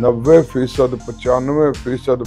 90% 95%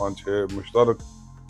5, 6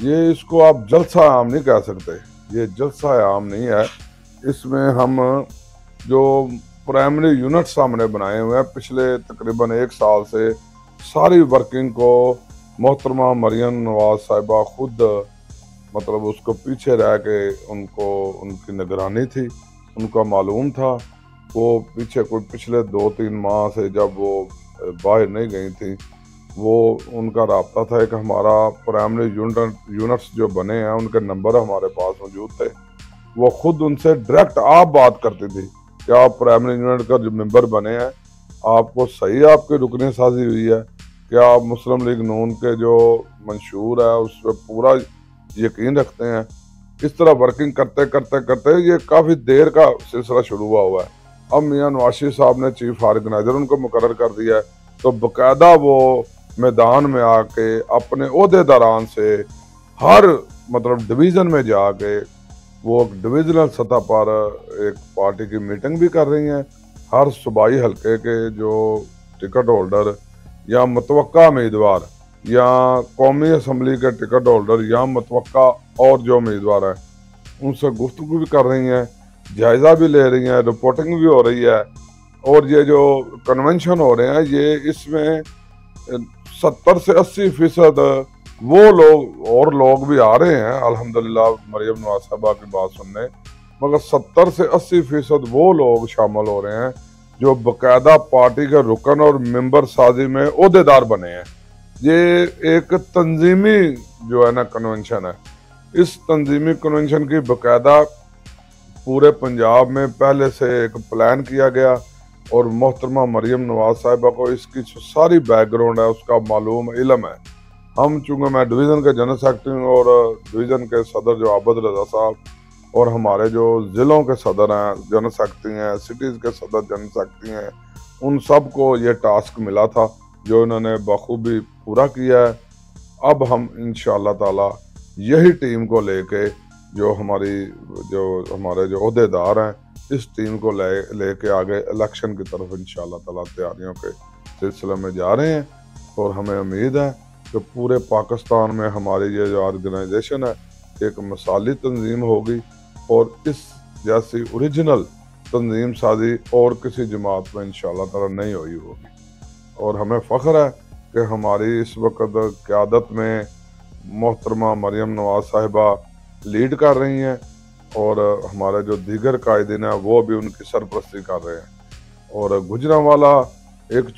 یہ اس کو آپ جلسہ عام نہیں کہہ سکتے، یہ جلسہ عام نہیں ہے۔ اس میں ہم جو پرائمری یونٹس ہم نے بنائے ہوئے ہیں پچھلے تقریباً 1 سال سے، ساری ورکنگ کو محترمہ مریم نواز صاحبہ خود مطلب اس کو پیچھے رہ کے ان کی نگرانی تھی، ان کا معلوم تھا۔ وہ پیچھے کوئی پچھلے 2-3 ماہ سے جب وہ باہر نہیں گئی تھی، وہ ان کا رابطہ تھا کہ ہمارا پرائمری یونٹس جو بنے ہیں ان کے نمبر ہمارے پاس موجود تھے۔ وہ خود ان سے ڈائریکٹ آپ بات کرتی تھی کہ آپ پرائمری یونٹ کا جو ممبر بنے ہیں، آپ کو صحیح آپ کی رکنی سازی ہوئی ہے، کیا آپ مسلم لیگ نون کے جو منشور ہے اس پہ پورا یقین رکھتے ہیں۔ اس طرح ورکنگ کرتے کرتے کرتے یہ کافی دیر کا سلسلہ شروع ہوا ہے۔ اب میاں نواز شریف صاحب نے چیف آرگنائزر ان کو مقرر کر دیا ہے، تو باقاعدہ وہ میدان میں آ کے اپنے عہدے داران سے ہر مطلب ڈویژن میں جا کے وہ ڈویژنل سطح پر ایک پارٹی کی میٹنگ بھی کر رہی ہیں۔ ہر صوبائی حلقے کے جو ٹکٹ ہولڈر یا متوقع امیدوار یا قومی اسمبلی کے ٹکٹ ہولڈر یا متوقع اور جو امیدوار ہیں ان سے گفتگو بھی کر رہی ہیں، جائزہ بھی لے رہی ہیں، رپورٹنگ بھی ہو رہی ہے۔ اور یہ جو کنونشن ہو رہے ہیں یہ اس میں 70 سے 80% وہ لوگ بھی آ رہے ہیں الحمدللہ مریم نواز صاحبہ کی بات سننے، مگر 70 سے 80% وہ لوگ شامل ہو رہے ہیں جو باقاعدہ پارٹی کے رکن اور ممبر سازی میں عہدیدار بنے ہیں۔ یہ ایک تنظیمی جو ہے نا کنونشن ہے۔ اس تنظیمی کنونشن کی باقاعدہ پورے پنجاب میں پہلے سے ایک پلان کیا گیا، اور محترمہ مریم نواز صاحبہ کو اس کی ساری بیک گراؤنڈ ہے، اس کا معلوم علم ہے۔ ہم چونکہ میں ڈویژن کے جنرل سیکرٹری ہوں اور ڈویژن کے صدر جو عابد رضا صاحب اور ہمارے جو ضلعوں کے صدر ہیں جنرل سیکرٹری ہیں، سٹیز کے صدر جنرل سیکرٹری ہیں، ان سب کو یہ ٹاسک ملا تھا جو انہوں نے بخوبی پورا کیا ہے۔ اب ہم انشاءاللہ تعالی یہی ٹیم کو لے کے جو ہمارے جو عہدیدار ہیں اس ٹیم کو لے کے آگے الیکشن کی طرف انشاءاللہ تعالی تیاریوں کے سلسلے میں جا رہے ہیں، اور ہمیں امید ہے کہ پورے پاکستان میں ہماری یہ جو آرگنائزیشن ہے ایک مثالی تنظیم ہوگی، اور اس جیسی اوریجنل تنظیم سازی اور کسی جماعت میں انشاءاللہ تعالی نہیں ہوگی۔ اور ہمیں فخر ہے کہ ہماری اس وقت قیادت میں محترمہ مریم نواز صاحبہ لیڈ کر رہی ہیں، اور ہمارے جو دیگر قائدین ہیں وہ بھی ان کی سرپرستی کر رہے ہیں۔ اور گوجرانوالا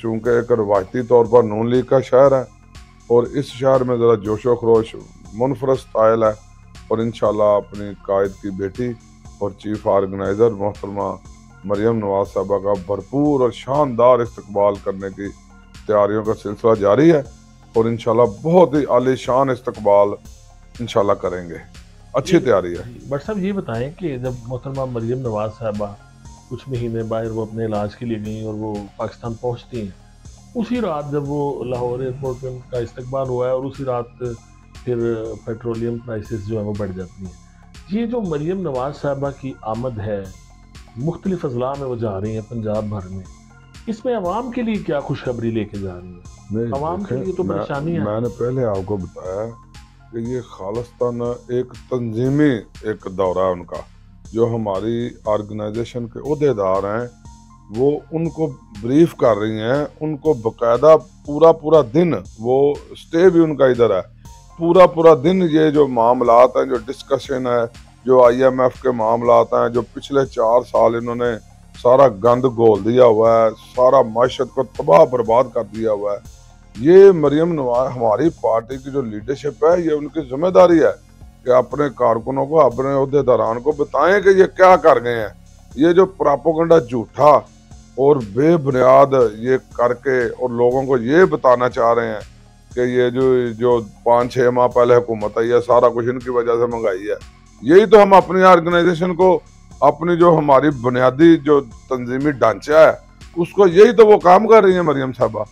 چونکہ ایک روایتی طور پر نون لیگ کا شہر ہے، اور اس شہر میں ذرا جوش و خروش منفرد سٹائل ہے، اور انشاءاللہ اپنی قائد کی بیٹی اور چیف آرگنائزر محترمہ مریم نواز صاحبہ کا بھرپور اور شاندار استقبال کرنے کی تیاریوں کا سلسلہ جاری ہے، اور انشاءاللہ بہت ہی عالی شان استقبال انشاءاللہ کریں گے۔ اچھی تیاری ہے۔ بٹ صاحب یہ بتائیں کہ جب محترمہ مریم نواز صاحبہ کچھ مہینے باہر وہ اپنے علاج کے لیے گئیں اور وہ پاکستان پہنچتی ہیں، اسی رات جب وہ لاہور ایئرپورٹ پہ ان کا استقبال ہوا ہے، اور اسی رات پھر پیٹرولیم پرائسز جو ہیں وہ بڑھ جاتی ہیں۔ یہ جو مریم نواز صاحبہ کی آمد ہے، مختلف اضلاع میں وہ جا رہی ہیں پنجاب بھر میں، اس میں عوام کے لیے کیا خوشخبری لے کے جا رہی ہیں؟ عوام کے لیے تو پریشانی ہے۔ میں نے پہلے آپ کو بتایا کہ یہ خالصتاً ایک تنظیمی ایک دورہ ہے ان کا، جو ہماری آرگنائزیشن کے عہدیدار ہیں وہ ان کو بریف کر رہی ہیں، ان کو باقاعدہ پورا دن، وہ سٹے بھی ان کا ادھر ہے، پورا دن یہ جو معاملات ہیں، جو ڈسکشن ہے، جو IMF کے معاملات ہیں، جو پچھلے 4 سال انہوں نے سارا گند گھول دیا ہوا ہے، سارا معیشت کو تباہ برباد کر دیا ہوا ہے، یہ مریم نواز ہماری پارٹی کی جو لیڈرشپ ہے یہ ان کی ذمہ داری ہے کہ اپنے کارکنوں کو، اپنے عہدیداران کو بتائیں کہ یہ کیا کر گئے ہیں۔ یہ جو پراپوگنڈا جھوٹا اور بے بنیاد یہ کر کے اور لوگوں کو یہ بتانا چاہ رہے ہیں کہ یہ جو 5-6 ماہ پہلے حکومت آئی ہے سارا کچھ ان کی وجہ سے منگائی ہے، یہی تو ہم اپنی آرگنائزیشن کو، اپنی جو ہماری بنیادی جو تنظیمی ڈھانچہ ہے اس کو، یہی تو وہ کام کر رہی ہیں مریم صاحبہ،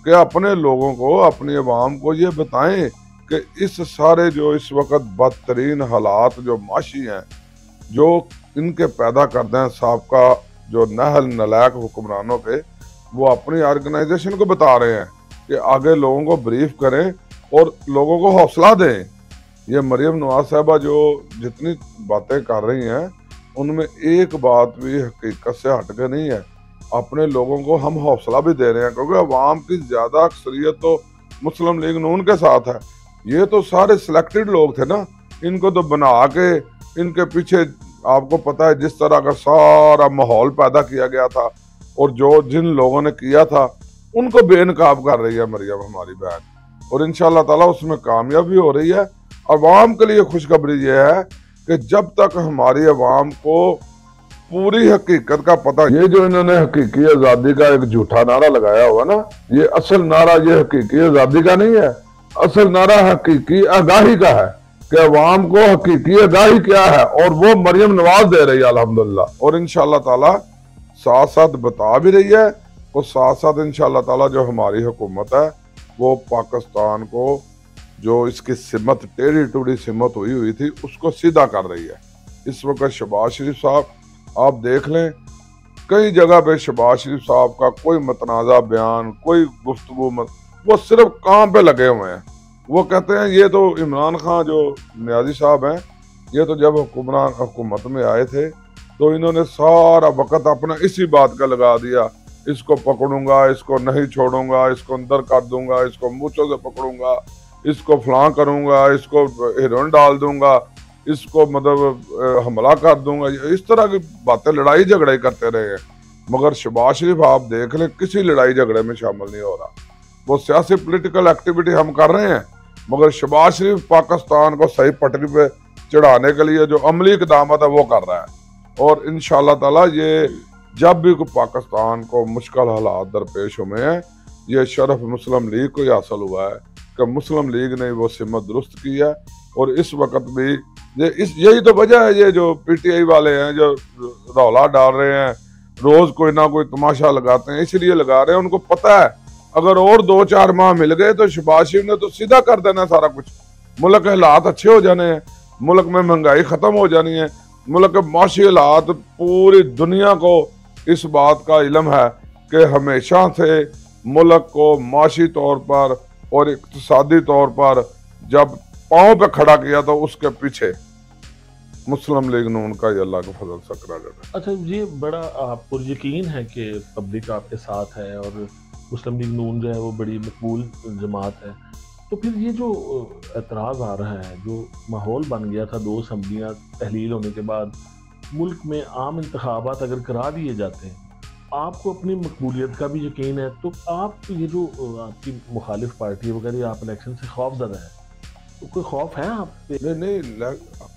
کہ اپنے لوگوں کو، اپنی عوام کو یہ بتائیں کہ اس سارے جو اس وقت بدترین حالات جو معاشی ہیں، جو ان کے پیدا کرتے ہیں سابقہ جو نالائق حکمرانوں کے، وہ اپنی آرگنائزیشن کو بتا رہے ہیں کہ آگے لوگوں کو بریف کریں اور لوگوں کو حوصلہ دیں یہ مریم نواز صاحبہ جو جتنی باتیں کر رہی ہیں ان میں ایک بات بھی حقیقت سے ہٹ کے نہیں ہے. اپنے لوگوں کو ہم حوصلہ بھی دے رہے ہیں کیونکہ عوام کی زیادہ اکثریت تو مسلم لیگ نون کے ساتھ ہے. یہ تو سارے سلیکٹڈ لوگ تھے نا, ان کو تو بنا کے ان کے پیچھے آپ کو پتا ہے جس طرح کا سارا ماحول پیدا کیا گیا تھا, اور جو جن لوگوں نے کیا تھا ان کو بے نقاب کر رہی ہے مریم ہماری بہن, اور انشاءاللہ تعالیٰ اس میں کامیابی ہو رہی ہے. عوام کے لیے خوشخبری یہ ہے کہ جب تک ہماری عوام کو پوری حقیقت کا پتہ, یہ جو انہوں نے حقیقی آزادی کا ایک جھوٹا نعرہ لگایا ہوا نا, یہ اصل نعرہ یہ حقیقی آزادی کا نہیں ہے, اصل نعرہ حقیقی آگاہی کا ہے کہ عوام کو حقیقی آگاہی کیا ہے, اور وہ مریم نواز دے رہی ہے الحمدللہ. اور انشاءاللہ تعالیٰ ساتھ ساتھ بتا بھی رہی ہے, اور ساتھ ساتھ انشاءاللہ تعالیٰ جو ہماری حکومت ہے وہ پاکستان کو جو اس کی سمت ٹیڑھی ٹوڑی سمت ہوئی تھی اس کو سیدھا کر رہی ہے. اس وقت شہباز شریف صاحب آپ دیکھ لیں, کئی جگہ پہ شہباز شریف صاحب کا کوئی متنازع بیان, کوئی گفتگو وہ صرف کام پہ لگے ہوئے ہیں. وہ کہتے ہیں یہ تو عمران خان جو نیازی صاحب ہیں, یہ تو جب حکومت میں آئے تھے تو انہوں نے سارا وقت اپنا اسی بات کا لگا دیا, اس کو پکڑوں گا, اس کو نہیں چھوڑوں گا, اس کو اندر کر دوں گا, اس کو مونچھوں سے پکڑوں گا, اس کو فلاں کروں گا, اس کو ہیروئن ڈال دوں گا, اس کو مطلب حملہ کر دوں گا. اس طرح کی باتیں لڑائی جھگڑے کرتے رہے ہیں. مگر شہباز شریف آپ دیکھ لیں کسی لڑائی جھگڑے میں شامل نہیں ہو رہا. وہ سیاسی پولیٹیکل ایکٹیویٹی ہم کر رہے ہیں, مگر شہباز شریف پاکستان کو صحیح پٹری پہ چڑھانے کے لیے جو عملی اقدامات ہے وہ کر رہا ہے. اور انشاءاللہ تعالیٰ یہ جب بھی کوئی پاکستان کو مشکل حالات درپیش ہوئے ہیں, یہ شرف مسلم لیگ کو ہی حاصل ہوا ہے کہ مسلم لیگ نے وہ سمت درست کی ہے. اور اس وقت بھی یہی تو وجہ ہے, یہ جو پی ٹی آئی والے ہیں جو رولا ڈال رہے ہیں, روز کوئی نہ کوئی تماشا لگاتے ہیں, اس لیے لگا رہے ہیں, ان کو پتہ ہے اگر اور 2-4 ماہ مل گئے تو شہباز شریف نے تو سیدھا کر دینا سارا کچھ, ملک کے حالات اچھے ہو جانے ہیں, ملک میں مہنگائی ختم ہو جانی ہے, ملک کے معاشی حالات, پوری دنیا کو اس بات کا علم ہے کہ ہمیشہ سے ملک کو معاشی طور پر اور اقتصادی طور پر جب پاؤں پہ کھڑا کیا تو اس کے پیچھے مسلم لیگ نون کا یہ اللہ کا فضل سکرا جاتا ہے. اچھا, یہ بڑا آپ پر یقین ہے کہ پبلک آپ کے ساتھ ہے اور مسلم لیگ نون جو ہے وہ بڑی مقبول جماعت ہے, تو پھر یہ جو اعتراض آ رہا ہے, جو ماحول بن گیا تھا 2 اسمبلیاں تحلیل ہونے کے بعد, ملک میں عام انتخابات اگر کرا دیے جاتے ہیں, آپ کو اپنی مقبولیت کا بھی یقین ہے, تو آپ یہ جو آپ کی مخالف پارٹی ہے وغیرہ, آپ الیکشن سے خوف زدہ ہے, تو کوئی خوف ہے آپ پہ؟ نہیں,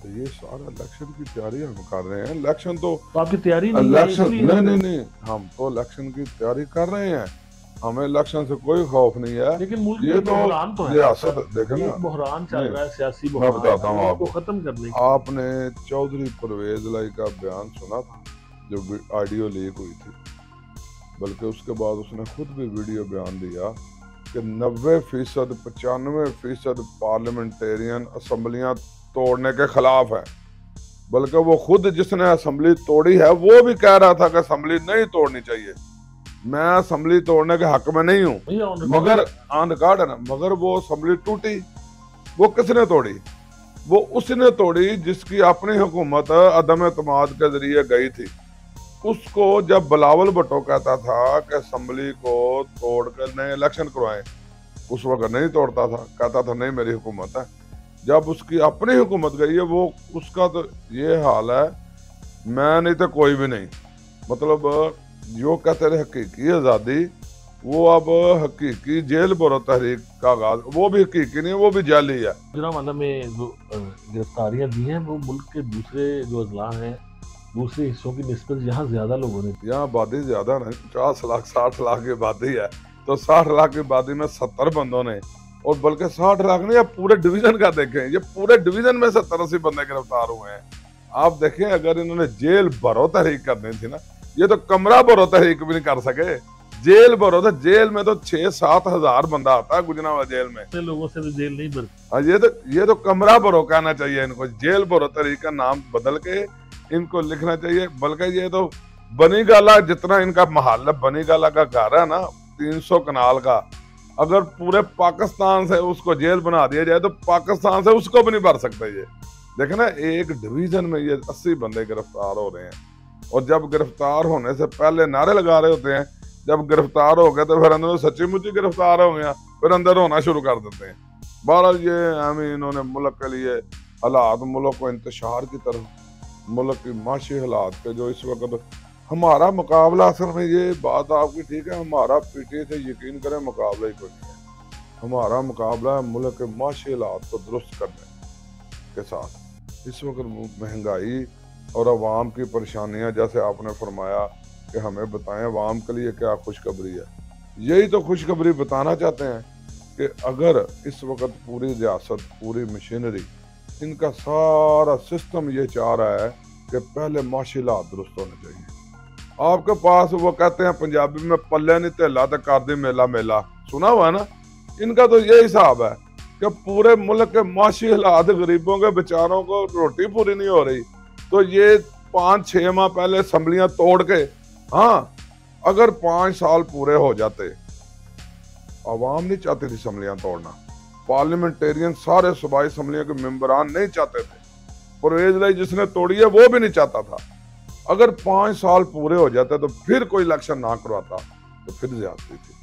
یہ سارا الیکشن کی تیاری ہم کر رہے ہیں. الیکشن تو آپ کی تیاری نہیں ہے؟ نہیں, ہم تو الیکشن کی تیاری کر رہے ہیں, ہمیں الیکشن سے کوئی خوف نہیں ہے. لیکن ملک یہ میں تو بحران تو ہے, ریاست دیکھیں نا, بحران چل رہا ہے, سیاسی میں بحران, بتاتا ہوں آپ کو ختم کرنے کی. آپ نے چودھری پرویز الہی کا بیان سنا تھا جو آڈیو لیک ہوئی تھی, بلکہ اس کے بعد اس نے خود بھی ویڈیو بیان دیا کہ 90% 95% پارلیمنٹیرین اسمبلیاں توڑنے کے خلاف ہے. بلکہ وہ خود جس نے اسمبلی توڑی ہے وہ بھی کہہ رہا تھا کہ اسمبلی نہیں توڑنی چاہیے, میں اسمبلی توڑنے کے حق میں نہیں ہوں, مگر آن ریکارڈ ہے نا, مگر وہ اسمبلی ٹوٹی. وہ کس نے توڑی؟ وہ اس نے توڑی جس کی اپنی حکومت عدم اعتماد کے ذریعے گئی تھی. اس کو جب بلاول بھٹو کہتا تھا کہ اسمبلی کو توڑ کر نئے الیکشن کروائیں, اس وقت نہیں توڑتا تھا, کہتا تھا نہیں میری حکومت ہے. جب اس کی اپنی حکومت گئی ہے, وہ اس کا تو یہ حال ہے, میں نہیں تو کوئی بھی نہیں. مطلب جو کہتے رہے حقیقی آزادی, وہ اب حقیقی جیل برو تحریک کا آغاز, وہ بھی حقیقی نہیں, وہ بھی جعلی ہے. گجرانوالہ میں جو گرفتاریاں دی ہیں وہ ملک کے دوسرے جو اضلاع ہیں, دوسرے حصوں کی نسبت یہاں زیادہ لوگوں نے. یہاں آبادی زیادہ نہیں, 50 لاکھ 60 لاکھ کی آبادی ہے, تو 60 لاکھ کی آبادی میں 70 بندوں نے, اور بلکہ 60 لاکھ نہیں, آپ پورے ڈویژن کا دیکھیں, یہ پورے ڈویژن میں 70-80 بندے گرفتار ہوئے ہیں. آپ دیکھیں اگر انہوں نے جیل بھرو تحریک کرنی تھی نا, یہ تو کمرہ بھرو تحریک بھی نہیں کر سکے, جیل بھرو تھا. جیل میں تو 6-7 ہزار بندہ آتا ہے گجرانوالہ جیل میں, لوگوں سے جیل نہیں بھرتی. یہ تو کمرہ بھرو کہنا چاہیے ان کو, جیل بھرو تحریک کا نام بدل کے ان کو لکھنا چاہیے. بلکہ یہ تو بنی گالا جتنا ان کا محل ہے, بنی گالا کا گھر ہے نا 300 کنال کا, اگر پورے پاکستان سے اس کو جیل بنا دیا جائے تو پاکستان سے اس کو بھی نہیں بھر سکتے. یہ دیکھیں نا ایک ڈویژن میں یہ 80 بندے گرفتار ہو رہے ہیں, اور جب گرفتار ہونے سے پہلے نعرے لگا رہے ہوتے ہیں, جب گرفتار ہو گئے تو پھر اندر سچی مچی گرفتار ہو گیا, پھر اندر ہونا شروع کر دیتے ہیں. بہرحال یہ انہوں نے ملک کے لیے حالات, ملک کو انتشار کی طرف, ملک کی معاشی حالات کے جو اس وقت ہمارا مقابلہ, اصل میں یہ بات آپ کی ٹھیک ہے, ہمارا پی ٹی آئی سے یقین کریں مقابلہ ہی کوئی نہیں ہے. ہمارا مقابلہ ہے ملک کے معاشی حالات کو درست کرنے کے ساتھ. اس وقت مہنگائی اور عوام کی پریشانیاں, جیسے آپ نے فرمایا کہ ہمیں بتائیں عوام کے لیے کیا خوشخبری ہے, یہی تو خوشخبری بتانا چاہتے ہیں کہ اگر اس وقت پوری ریاست, پوری مشینری, ان کا سارا سسٹم یہ چاہ رہا ہے کہ پہلے معاشی حالات درست ہونے چاہیے. آپ کے پاس وہ کہتے ہیں پنجابی میں پلے نہیں تیلا تو کر دی میلا میلا, سنا ہوا ہے نا. ان کا تو یہ حساب ہے کہ پورے ملک کے معاشی حالات, غریبوں کے بیچاروں کو روٹی پوری نہیں ہو رہی, تو یہ 5-6 ماہ پہلے اسمبلیاں توڑ کے, ہاں اگر 5 سال پورے ہو جاتے, عوام نہیں چاہتی تھی اسمبلیاں توڑنا, پارلیمنٹیرین سارے صوبائی اسمبلیوں کے ممبران نہیں چاہتے تھے, پرویز لائی جس نے توڑی ہے وہ بھی نہیں چاہتا تھا. اگر 5 سال پورے ہو جاتے تو پھر کوئی الیکشن نہ کرواتا تو پھر زیادتی تھی.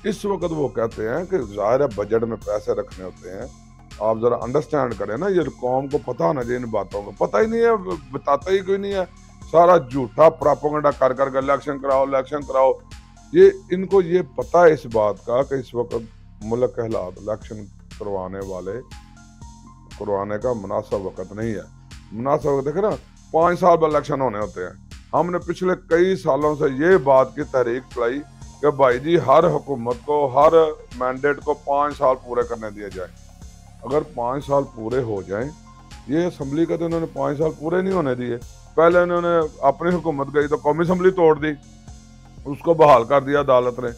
اس وقت وہ کہتے ہیں کہ ظاہر ہے بجٹ میں پیسے رکھنے ہوتے ہیں, آپ ذرا انڈرسٹینڈ کریں نا, یہ قوم کو پتہ ہونا چاہیے ان باتوں کو, پتہ ہی نہیں ہے, بتاتا ہی کوئی نہیں ہے, سارا جھوٹا پراپیگنڈا کر کر کے الیکشن کراؤ الیکشن کراؤ. یہ ان کو یہ پتہ ہے اس بات کا کہ اس وقت ملک کے حالات الیکشن کروانے کا مناسب وقت نہیں ہے. مناسب وقت دیکھیں نا, 5 سال بعد الیکشن ہونے ہوتے ہیں. ہم نے پچھلے کئی سالوں سے یہ بات کی تحریک چلائی کہ بھائی جی ہر حکومت کو, ہر مینڈیٹ کو 5 سال پورے کرنے دیا جائے. اگر 5 سال پورے ہو جائیں, یہ اسمبلی کا تو انہوں نے 5 سال پورے نہیں ہونے دیے. پہلے انہوں نے اپنی حکومت گئی تو قومی اسمبلی توڑ دی, اس کو بحال کر دیا عدالت نے.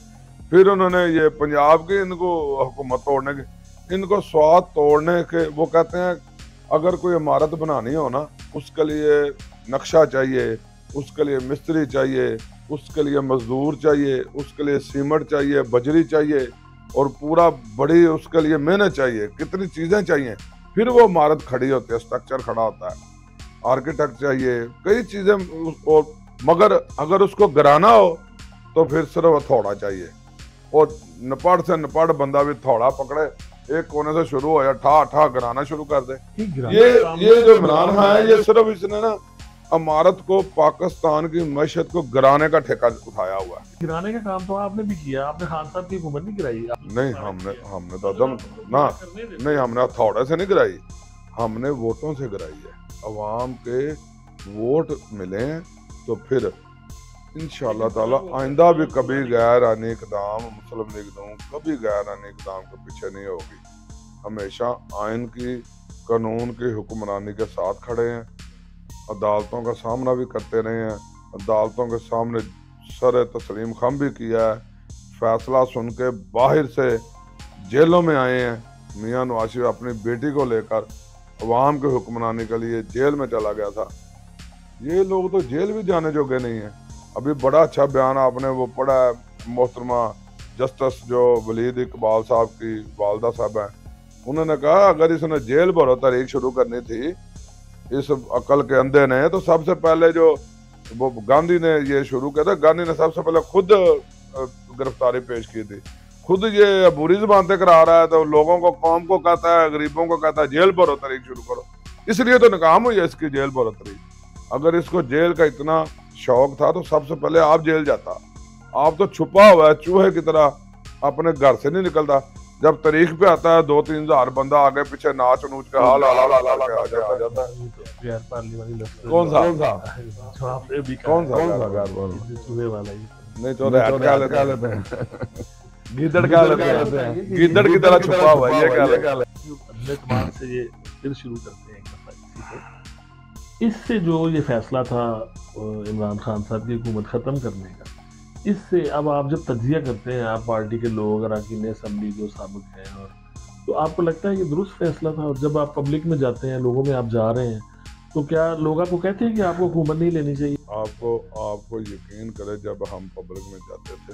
پھر انہوں نے یہ پنجاب کی ان کو حکومت توڑنے کی, ان کو سواد توڑنے کے, وہ کہتے ہیں اگر کوئی عمارت بنانی ہو نا, اس کے لیے نقشہ چاہیے, اس کے لیے مستری چاہیے, اس کے لیے مزدور چاہیے, اس کے لیے سیمنٹ چاہیے, بجری چاہیے, اور پورا بڑی اس کے لیے محنت چاہیے, کتنی چیزیں چاہیے, پھر وہ عمارت کھڑی ہوتی ہے, اسٹرکچر کھڑا ہوتا ہے, آرکیٹیکٹ چاہیے, کئی چیزیں. اور مگر اگر اس کو گرانا ہو تو پھر صرف تھوڑا چاہیے, اور نپڑ سے نپڑ بندہ بھی تھوڑا پکڑے, ایک کونے سے شروع ہو یا ٹھا ٹھا گرانا شروع کر دے. یہ جو عمران خان ہے, یہ صرف اس نے نا عمارت کو, پاکستان کی معیشت کو گرانے کا ٹھیکہ اٹھایا ہوا ہے. گرانے کا کام تو آپ نے بھی کیا, آپ نے خان صاحب کی حکومت نہیں گرائی. نہیں, ہم نے تو نہیں, ہم نے تھوڑے سے نہیں گرائی, ہم نے ووٹوں سے گرائی ہے. عوام کے ووٹ ملے ہیں تو پھر انشاءاللہ تعالی آئندہ بھی کبھی غیر آئینی اقدام, مسلم لیگ نون کبھی غیر آئینی اقدام کے پیچھے نہیں ہوگی. ہمیشہ آئین کی, قانون کی حکمرانی کے ساتھ کھڑے ہیں, عدالتوں کا سامنا بھی کرتے رہے ہیں, عدالتوں کے سامنے سر تسلیم خم بھی کیا ہے, فیصلہ سن کے باہر سے جیلوں میں آئے ہیں. میاں نواز شریف اپنی بیٹی کو لے کر عوام کی حکمرانی کے لیے جیل میں چلا گیا تھا. یہ لوگ تو جیل بھی جانے جوگے نہیں ہیں. ابھی بڑا اچھا بیان آپ نے وہ پڑھا ہے, محترمہ جسٹس جو ولید اقبال صاحب کی والدہ صاحب ہیں, انہوں نے کہا اگر اس نے جیل بھرو تحریک شروع کرنی تھی اس عقل کے اندھے نے, تو سب سے پہلے جو وہ گاندھی نے یہ شروع کیا تھا, گاندھی نے سب سے پہلے خود گرفتاری پیش کی تھی, خود یہ عبوری زبان سے کرا رہا ہے, تو لوگوں کو, قوم کو کہتا ہے, غریبوں کو کہتا ہے جیل بھرو تحریک شروع کرو. اس لیے تو ناکام ہوئی ہے اس کی جیل بھرو تحریک. اگر اس کو جیل کا اتنا شوق تھا تو سب سے پہلے آپ جیل جاتا. آپ تو چھپا ہوا ہے چوہے کی طرح, اپنے گھر سے نہیں نکلتا. جب تاریخ پہ آتا ہے 2-3 ہزار بندہ آگے پیچھے ناچ نوچ کے حال آ جاتا ہے. کون سا نہیں تو گیدڑ کیا لیتے ہیں, گیدڑ کی طرح چھپا ہوا ہے. یہ کیا اعتماد سے یہ پھر شروع کرتے ہیں ایک دفعہ. اس سے جو یہ فیصلہ تھا عمران خان صاحب کی حکومت ختم کرنے کا, اس سے اب آپ جب تجزیہ کرتے ہیں, آپ پارٹی کے لوگ, اراکین اسمبلی جو سابق ہیں, اور تو آپ کو لگتا ہے یہ درست فیصلہ تھا؟ اور جب آپ پبلک میں جاتے ہیں, لوگوں میں آپ جا رہے ہیں, تو کیا لوگ آپ کو کہتے ہیں کہ آپ کو حکومت نہیں لینی چاہیے؟ آپ کو یقین کرے, جب ہم پبلک میں جاتے تھے